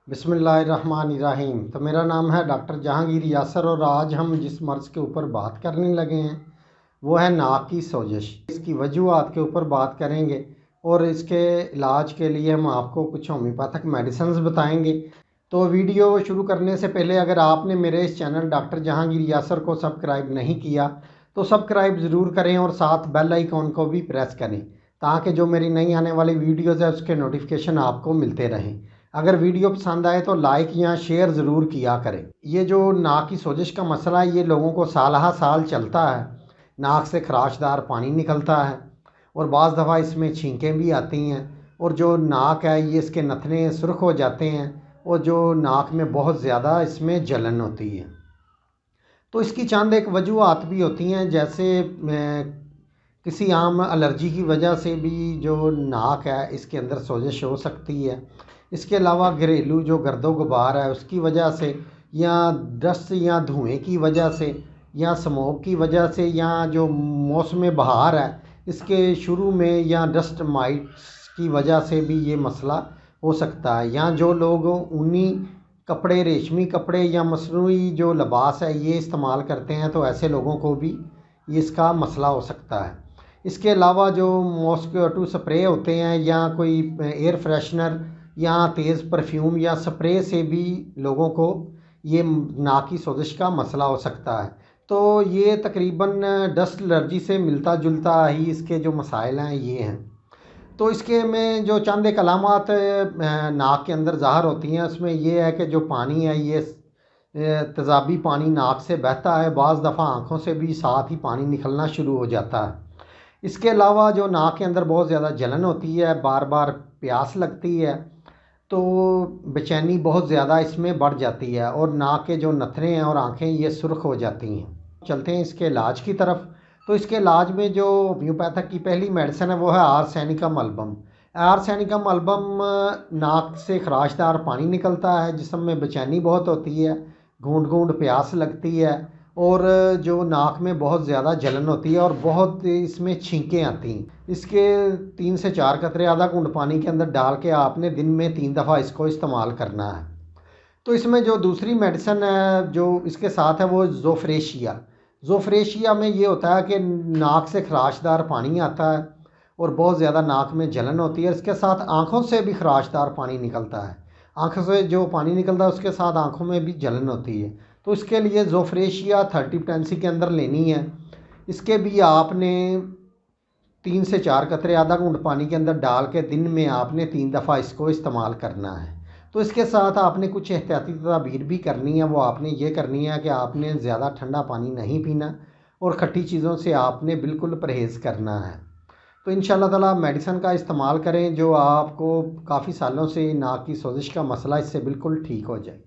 बिस्मिल्लाहिर्रहमानिर्रहीम। तो मेरा नाम है डॉक्टर जहांगीर यासर और आज हम जिस मर्ज़ के ऊपर बात करने लगे हैं वो है नाक की सोजिश। इसकी वजूहात के ऊपर बात करेंगे और इसके इलाज के लिए हम आपको कुछ होम्योपैथिक मेडिसिन्स बताएंगे। तो वीडियो शुरू करने से पहले अगर आपने मेरे इस चैनल डॉक्टर जहांगीर यासर को सब्सक्राइब नहीं किया तो सब्सक्राइब ज़रूर करें और साथ बेल आइकॉन को भी प्रेस करें ताकि जो मेरी नई आने वाली वीडियोज़ है उसके नोटिफिकेशन आपको मिलते रहें। अगर वीडियो पसंद आए तो लाइक या शेयर ज़रूर किया करें। ये जो नाक की सोजिश का मसला है ये लोगों को साल साल चलता है। नाक से खराशदार पानी निकलता है और बाज़ दफ़ा इसमें छींकें भी आती हैं और जो नाक है ये इसके नथने सुर्ख हो जाते हैं और जो नाक में बहुत ज़्यादा इसमें जलन होती है। तो इसकी चंद एक वजूहात भी होती हैं, जैसे किसी आम एलर्जी की वजह से भी जो नाक है इसके अंदर सोजिश हो सकती है। इसके अलावा घरेलू जो गर्दो गुबार है उसकी वजह से या डस्ट या धुएं की वजह से या स्मोक की वजह से या जो मौसम बहार है इसके शुरू में या डस्ट माइट्स की वजह से भी ये मसला हो सकता है। या जो लोग ऊनी कपड़े, रेशमी कपड़े या मसनूई जो लिबास है ये इस्तेमाल करते हैं तो ऐसे लोगों को भी इसका मसला हो सकता है। इसके अलावा जो मॉस्किटो स्प्रे होते हैं या कोई एयर फ्रेशनर या तेज़ परफ्यूम या स्प्रे से भी लोगों को ये नाक की सोजिश का मसला हो सकता है। तो ये तकरीबन डस्ट एलर्जी से मिलता जुलता ही इसके जो मसाइल हैं ये हैं। तो इसके में जो चंद एक अलामात नाक के अंदर ज़ाहिर होती हैं उसमें ये है कि जो पानी है ये तेज़ाबी पानी नाक से बहता है, बाज़ दफ़ा आँखों से भी साथ ही पानी निकलना शुरू हो जाता है। इसके अलावा जो नाक के अंदर बहुत ज़्यादा जलन होती है, बार बार प्यास लगती है, तो बेचैनी बहुत ज़्यादा इसमें बढ़ जाती है और नाक के जो नथने हैं और आँखें ये सुर्ख हो जाती हैं। चलते हैं इसके इलाज की तरफ। तो इसके इलाज में जो होम्योपैथिक की पहली मेडिसिन है वो है आर्सेनिकम एल्बम। आर्सेनिकम एल्बम नाक से खराशदार पानी निकलता है, जिस्म में बेचैनी बहुत होती है, घूंट घूंट प्यास लगती है और जो नाक में बहुत ज़्यादा जलन होती है और बहुत इसमें छींकें आती हैं। इसके 3 से 4 कतरे आधा घूंट पानी के अंदर डाल के आपने दिन में 3 दफ़ा इसको इस्तेमाल करना है। तो इसमें जो दूसरी मेडिसिन है जो इसके साथ है वो ज़ोफ्रेशिया। ज़ोफ्रेशिया में ये होता है कि नाक से खराशदार पानी आता है और बहुत ज़्यादा नाक में जलन होती है। इसके साथ आँखों से भी खराशदार पानी निकलता है, आँखों से जो पानी निकलता है उसके साथ आँखों में भी जलन होती है। तो इसके लिए ज़ोफ्रेशिया 30 पोटेंसी के अंदर लेनी है। इसके भी आपने 3 से 4 कतरे आधा घूंट पानी के अंदर डाल के दिन में आपने 3 दफ़ा इसको इस्तेमाल करना है। तो इसके साथ आपने कुछ एहतियाती तदाबीर भी करनी है। वो आपने ये करनी है कि आपने ज़्यादा ठंडा पानी नहीं पीना और खट्टी चीज़ों से आपने बिल्कुल परहेज़ करना है। तो इंशाअल्लाह ताला मेडिसिन का इस्तेमाल करें जो आपको काफ़ी सालों से नाक की सोजिश का मसला इससे बिल्कुल ठीक हो जाए।